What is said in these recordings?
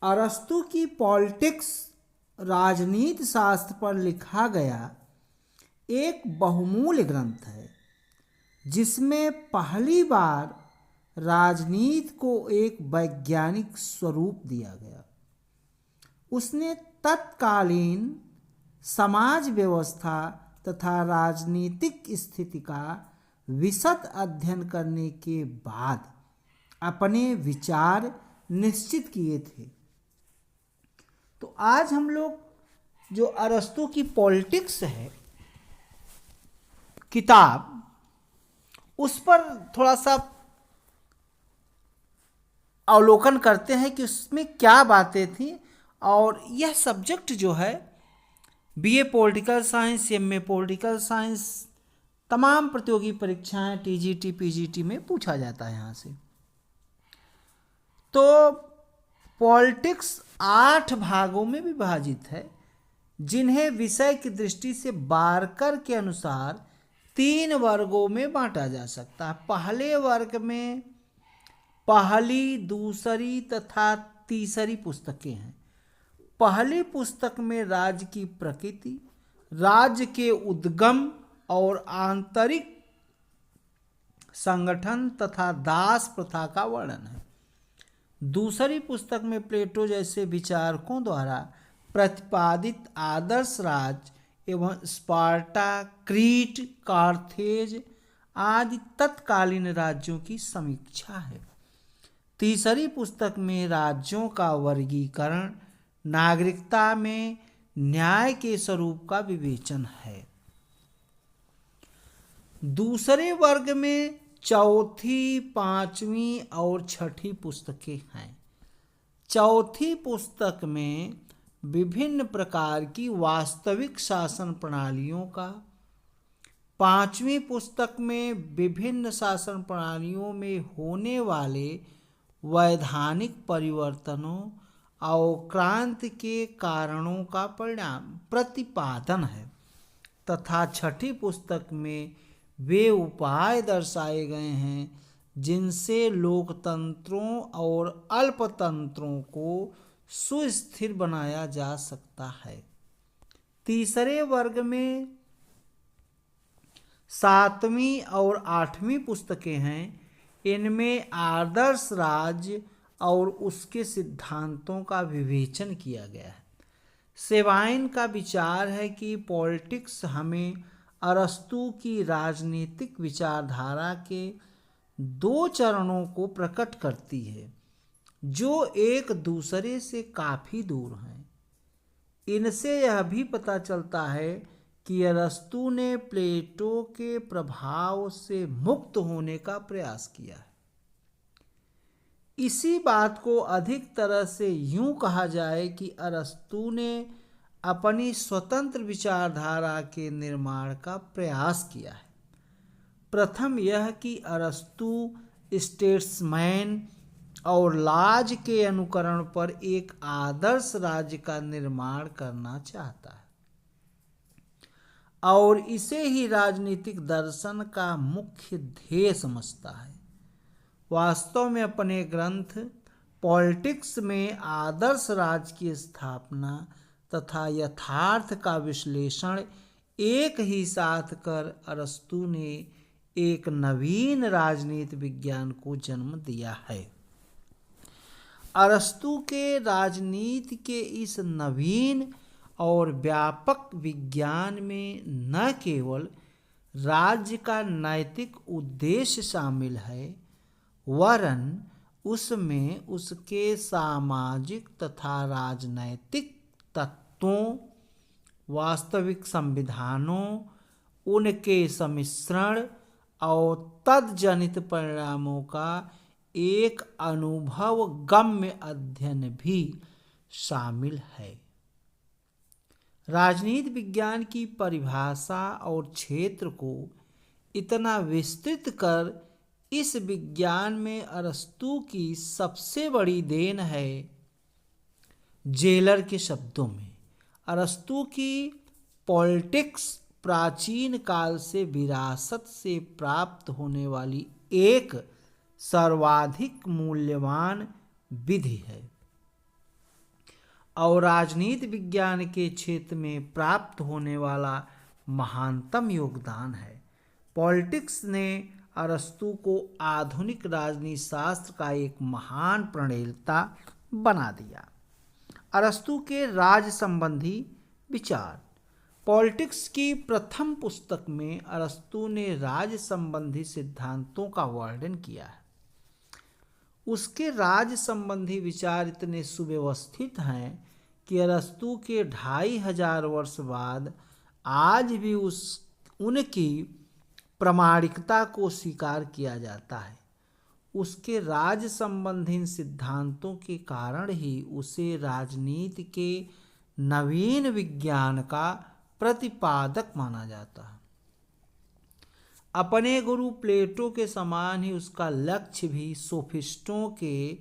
अरस्तु की पॉलिटिक्स राजनीति शास्त्र पर लिखा गया एक बहुमूल्य ग्रंथ है, जिसमें पहली बार राजनीति को एक वैज्ञानिक स्वरूप दिया गया। उसने तत्कालीन समाज व्यवस्था तथा राजनीतिक स्थिति का विशद अध्ययन करने के बाद अपने विचार निश्चित किए थे। तो आज हम लोग जो अरस्तु की पॉलिटिक्स है किताब, उस पर थोड़ा सा अवलोकन करते हैं कि उसमें क्या बातें थी। और यह सब्जेक्ट जो है BA political science, MA political science, तमाम प्रतियोगी परीक्षाएं टीजीटी पीजीटी में पूछा जाता है यहाँ से। तो पॉलिटिक्स 8 भागों में विभाजित है, जिन्हें विषय की दृष्टि से बारकर के अनुसार 3 वर्गों में बांटा जा सकता है। पहले वर्ग में पहली, दूसरी तथा तीसरी पुस्तकें हैं। पहली पुस्तक में राज्य की प्रकृति, राज्य के उद्गम और आंतरिक संगठन तथा दास प्रथा का वर्णन है। दूसरी पुस्तक में प्लेटो जैसे विचारकों द्वारा प्रतिपादित आदर्श राज्य एवं स्पार्टा, क्रीट, कार्थेज आदि तत्कालीन राज्यों की समीक्षा है। तीसरी पुस्तक में राज्यों का वर्गीकरण, नागरिकता में न्याय के स्वरूप का विवेचन है। दूसरे वर्ग में चौथी, पांचवी और छठी पुस्तकें हैं। चौथी पुस्तक में विभिन्न प्रकार की वास्तविक शासन प्रणालियों का, पांचवी पुस्तक में विभिन्न शासन प्रणालियों में होने वाले वैधानिक परिवर्तनों और क्रांति के कारणों का परिणाम प्रतिपादन है, तथा छठी पुस्तक में वे उपाय दर्शाए गए हैं जिनसे लोकतंत्रों और अल्पतंत्रों को सुस्थिर बनाया जा सकता है। तीसरे वर्ग में 7वीं और 8वीं पुस्तकें हैं। इनमें आदर्श राज्य और उसके सिद्धांतों का विवेचन किया गया है। सेवाइन का विचार है कि पॉलिटिक्स हमें अरस्तु की राजनीतिक विचारधारा के 2 चरणों को प्रकट करती है, जो एक दूसरे से काफी दूर हैं। इनसे यह भी पता चलता है कि अरस्तु ने प्लेटो के प्रभाव से मुक्त होने का प्रयास किया है। इसी बात को अधिक तरह से यूं कहा जाए कि अरस्तु ने अपनी स्वतंत्र विचारधारा के निर्माण का प्रयास किया है। प्रथम यह कि अरस्तु स्टेट्समैन और लाज के अनुकरण पर एक आदर्श राज्य का निर्माण करना चाहता है और इसे ही राजनीतिक दर्शन का मुख्य ध्येय समझता है। वास्तव में अपने ग्रंथ पॉलिटिक्स में आदर्श राज्य की स्थापना तथा यथार्थ का विश्लेषण एक ही साथ कर अरस्तु ने एक नवीन राजनीति विज्ञान को जन्म दिया है। अरस्तु के राजनीति के इस नवीन और व्यापक विज्ञान में न केवल राज्य का नैतिक उद्देश्य शामिल है, वरन उसमें उसके सामाजिक तथा राजनैतिक तत्वों, वास्तविक संविधानों, उनके सम्मिश्रण और तद्जनित परिणामों का एक अनुभव गम्य अध्ययन भी शामिल है। राजनीति विज्ञान की परिभाषा और क्षेत्र को इतना विस्तृत कर इस विज्ञान में अरस्तु की सबसे बड़ी देन है। जेलर के शब्दों में अरस्तु की पॉलिटिक्स प्राचीन काल से विरासत से प्राप्त होने वाली एक सर्वाधिक मूल्यवान विधि है। और राजनीति विज्ञान के क्षेत्र में प्राप्त होने वाला महानतम योगदान है। पॉलिटिक्स ने अरस्तु को आधुनिक राजनीति शास्त्र का एक महान प्रणेता बना दिया। अरस्तु के राज संबंधी विचार। पॉलिटिक्स की प्रथम पुस्तक में अरस्तु ने राज संबंधी सिद्धांतों का वर्णन किया है। उसके राज संबंधी विचार इतने सुव्यवस्थित हैं कि अरस्तु के 2500 वर्ष बाद आज भी उनकी प्रामाणिकता को स्वीकार किया जाता है। उसके राज संबंधी सिद्धांतों के कारण ही उसे राजनीति के नवीन विज्ञान का प्रतिपादक माना जाता है। अपने गुरु प्लेटो के समान ही उसका लक्ष्य भी सोफिस्टों के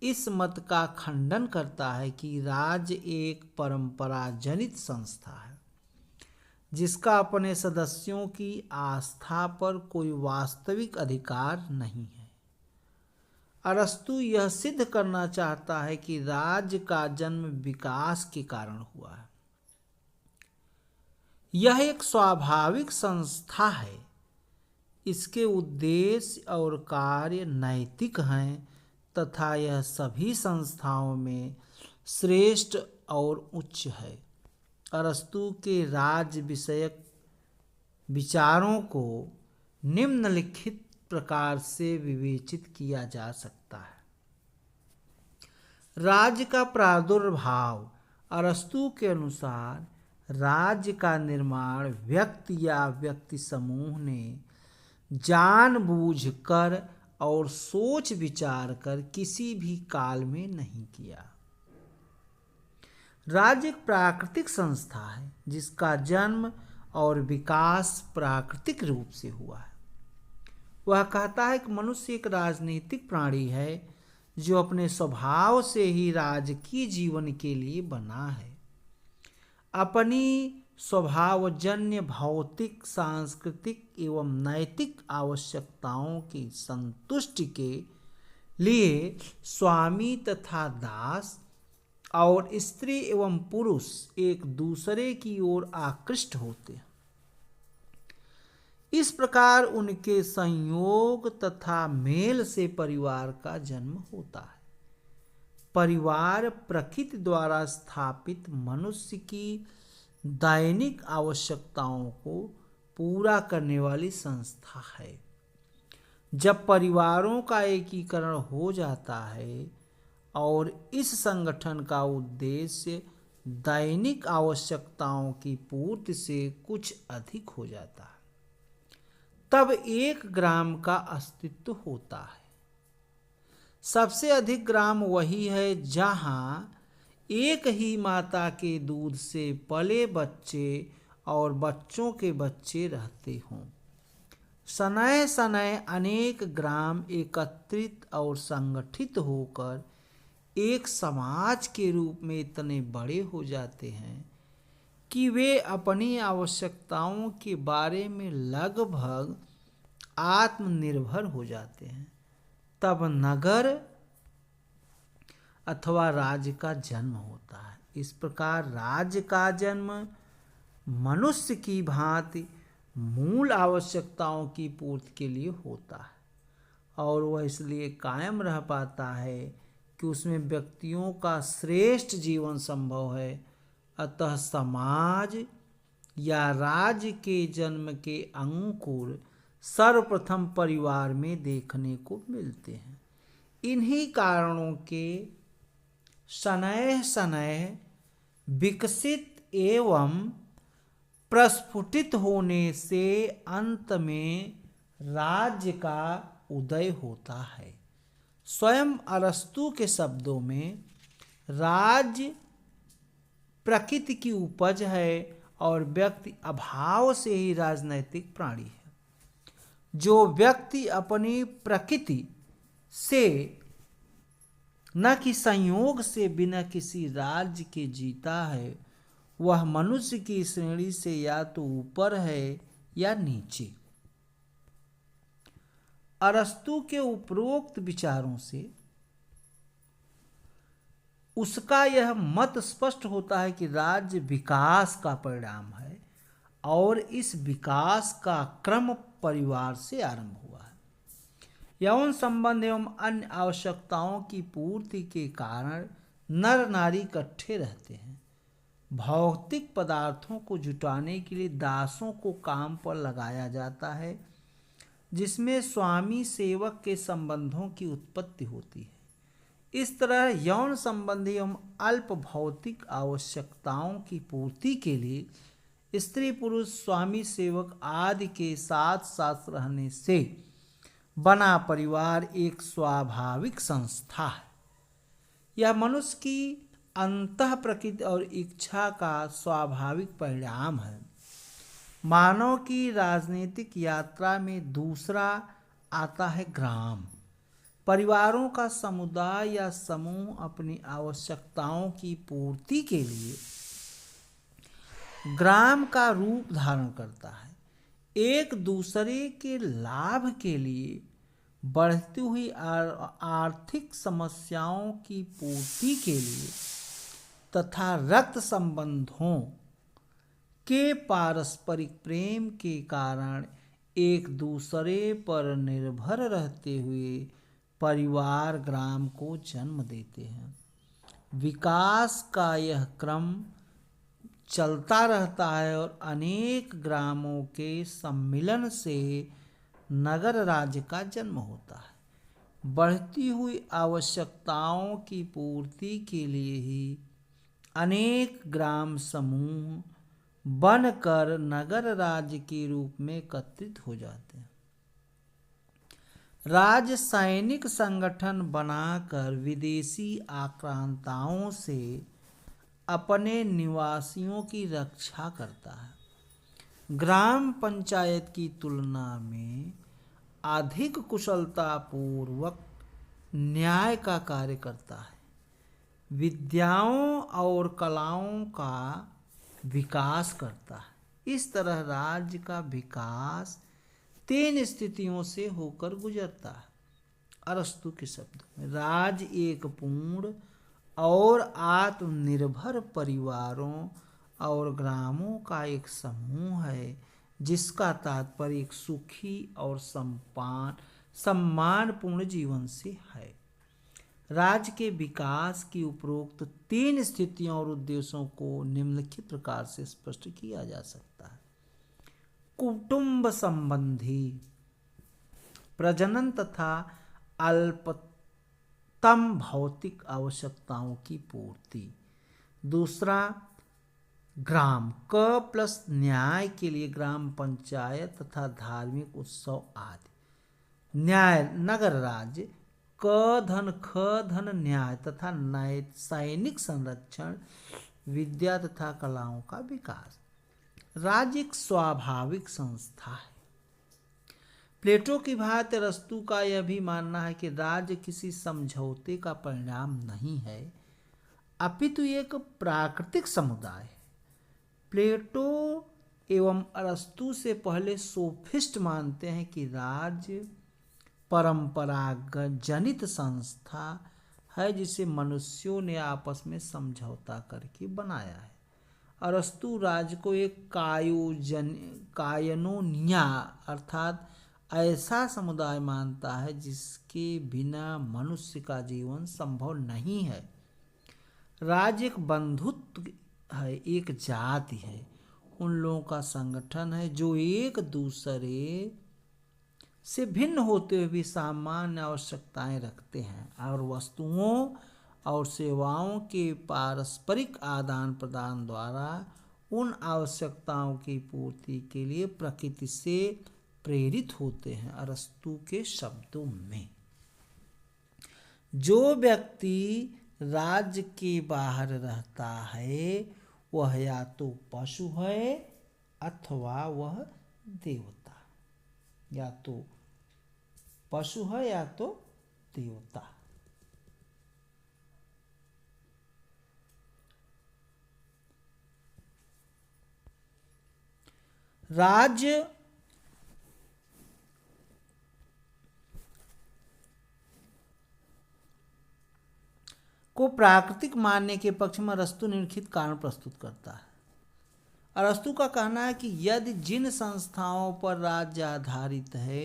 इस मत का खंडन करता है कि राज्य एक परंपरा जनित संस्था है जिसका अपने सदस्यों की आस्था पर कोई वास्तविक अधिकार नहीं है। अरस्तु यह सिद्ध करना चाहता है कि राज्य का जन्म विकास के कारण हुआ है। यह एक स्वाभाविक संस्था है। इसके उद्देश्य और कार्य नैतिक हैं तथा यह सभी संस्थाओं में श्रेष्ठ और उच्च है। अरस्तु के राज्य विषयक विचारों को निम्नलिखित प्रकार से विवेचित किया जा सकता है। राज्य का प्रादुर्भाव। अरस्तु के अनुसार राज्य का निर्माण व्यक्ति या व्यक्ति समूह ने जानबूझकर और सोच विचार कर किसी भी काल में नहीं किया। राज्य एक प्राकृतिक संस्था है जिसका जन्म और विकास प्राकृतिक रूप से हुआ है। वह कहता है कि मनुष्य एक राजनीतिक प्राणी है जो अपने स्वभाव से ही राजकीय जीवन के लिए बना है। अपनी स्वभावजन्य भौतिक, सांस्कृतिक एवं नैतिक आवश्यकताओं की संतुष्टि के लिए स्वामी तथा दास और स्त्री एवं पुरुष एक दूसरे की ओर आकृष्ट होते हैं। इस प्रकार उनके संयोग तथा मेल से परिवार का जन्म होता है। परिवार प्रकृति द्वारा स्थापित मनुष्य की दैनिक आवश्यकताओं को पूरा करने वाली संस्था है। जब परिवारों का एकीकरण हो जाता है और इस संगठन का उद्देश्य दैनिक आवश्यकताओं की पूर्ति से कुछ अधिक हो जाता है, तब एक ग्राम का अस्तित्व होता है। सबसे अधिक ग्राम वही है जहां एक ही माता के दूध से पले बच्चे और बच्चों के बच्चे रहते हों। सनय सनय अनेक ग्राम एकत्रित और संगठित होकर एक समाज के रूप में इतने बड़े हो जाते हैं कि वे अपनी आवश्यकताओं के बारे में लगभग आत्मनिर्भर हो जाते हैं। तब नगर अथवा राज्य का जन्म होता है। इस प्रकार राज्य का जन्म मनुष्य की भांति मूल आवश्यकताओं की पूर्ति के लिए होता है और वह इसलिए कायम रह पाता है कि उसमें व्यक्तियों का श्रेष्ठ जीवन संभव है। अतः समाज या राज्य के जन्म के अंकुर सर्वप्रथम परिवार में देखने को मिलते हैं। इन्हीं कारणों के शनैः शनैः विकसित एवं प्रस्फुटित होने से अंत में राज्य का उदय होता है। स्वयं अरस्तु के शब्दों में राज्य प्रकृति की उपज है और व्यक्ति अभाव से ही राजनैतिक प्राणी है। जो व्यक्ति अपनी प्रकृति से न कि संयोग से बिना किसी राज्य के जीता है, वह मनुष्य की श्रेणी से या तो ऊपर है या नीचे। अरस्तु के उपरोक्त विचारों से उसका यह मत स्पष्ट होता है कि राज्य विकास का परिणाम है और इस विकास का क्रम परिवार से आरंभ हुआ है। यौन संबंध एवं अन्य आवश्यकताओं की पूर्ति के कारण नर नारी इकट्ठे रहते हैं। भौतिक पदार्थों को जुटाने के लिए दासों को काम पर लगाया जाता है, जिसमें स्वामी सेवक के संबंधों की उत्पत्ति होती है। इस तरह यौन संबंधी एवं अल्प भौतिक आवश्यकताओं की पूर्ति के लिए स्त्री पुरुष स्वामी सेवक आदि के साथ साथ रहने से बना परिवार एक स्वाभाविक संस्था है। यह मनुष्य की अंतः प्रकृति और इच्छा का स्वाभाविक परिणाम है। मानव की राजनीतिक यात्रा में दूसरा आता है ग्राम। परिवारों का समुदाय या समूह अपनी आवश्यकताओं की पूर्ति के लिए ग्राम का रूप धारण करता है। एक दूसरे के लाभ के लिए बढ़ती हुई आर्थिक समस्याओं की पूर्ति के लिए तथा रक्त संबंधों के पारस्परिक प्रेम के कारण एक दूसरे पर निर्भर रहते हुए परिवार ग्राम को जन्म देते हैं। विकास का यह क्रम चलता रहता है और अनेक ग्रामों के सम्मिलन से नगर राज्य का जन्म होता है। बढ़ती हुई आवश्यकताओं की पूर्ति के लिए ही अनेक ग्राम समूह बनकर नगर राज्य के रूप में एकत्रित हो जाते हैं। राज्य सैनिक संगठन बनाकर विदेशी आक्रांताओं से अपने निवासियों की रक्षा करता है। ग्राम पंचायत की तुलना में अधिक कुशलता पूर्वक न्याय का कार्य करता है। विद्याओं और कलाओं का विकास करता है। इस तरह राज्य का विकास 3 स्थितियों से होकर गुजरता है। अरस्तु के शब्दों में राज्य एक पूर्ण और आत्मनिर्भर परिवारों और ग्रामों का एक समूह है, जिसका तात्पर्य एक सुखी और सम्मानपूर्ण जीवन से है। राज्य के विकास की उपरोक्त 3 स्थितियों और उद्देश्यों को निम्नलिखित प्रकार से स्पष्ट किया जा सकता है। कुटुंब संबंधी प्रजनन तथा अल्पतम भौतिक आवश्यकताओं की पूर्ति। दूसरा ग्राम क प्लस न्याय के लिए ग्राम पंचायत तथा धार्मिक उत्सव आदि। न्याय नगर राज्य क धन ख धन न्याय तथा सैनिक संरक्षण विद्या तथा कलाओं का विकास। राज्य एक स्वाभाविक संस्था है। प्लेटो की भांति अरस्तु का यह भी मानना है कि राज्य किसी समझौते का परिणाम नहीं है, अपितु एक प्राकृतिक समुदाय है। प्लेटो एवं अरस्तु से पहले सोफिस्ट मानते हैं कि राज्य परंपरागत जनित संस्था है, जिसे मनुष्यों ने आपस में समझौता करके बनाया है। अरस्तु राज्य को एक कायनोनिया अर्थात ऐसा समुदाय मानता है जिसके बिना मनुष्य का जीवन संभव नहीं है। राज्य एक बंधुत्व है, एक जाति है, उन लोगों का संगठन है जो एक दूसरे से भिन्न होते हुए भी सामान्य आवश्यकताएं रखते हैं और वस्तुओं और सेवाओं के पारस्परिक आदान प्रदान द्वारा उन आवश्यकताओं की पूर्ति के लिए प्रकृति से प्रेरित होते हैं। अरस्तु के शब्दों में जो व्यक्ति राज्य के बाहर रहता है वह या तो पशु है अथवा वह देवता, या तो पशु है या तो देवता। राज्य को प्राकृतिक मानने के पक्ष में अरस्तु निम्नलिखित कारण प्रस्तुत करता है। अरस्तु का कहना है कि यदि जिन संस्थाओं पर राज्य आधारित है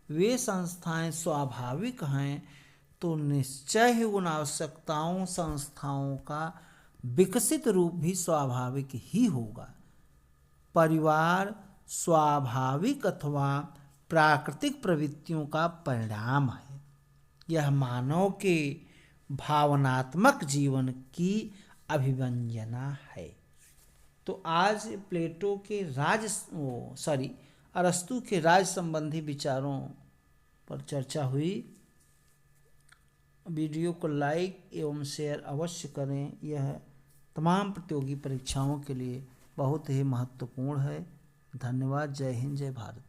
वे संस्थाएं स्वाभाविक हैं तो निश्चय ही उन आवश्यकताओं संस्थाओं का विकसित रूप भी स्वाभाविक ही होगा। परिवार स्वाभाविक अथवा प्राकृतिक प्रवृत्तियों का परिणाम है। यह मानव के भावनात्मक जीवन की अभिव्यंजना है। तो आज प्लेटो के अरस्तु के राज संबंधी विचारों पर चर्चा हुई। वीडियो को लाइक एवं शेयर अवश्य करें। यह तमाम प्रतियोगी परीक्षाओं के लिए बहुत ही महत्वपूर्ण है। धन्यवाद। जय हिंद, जय भारत।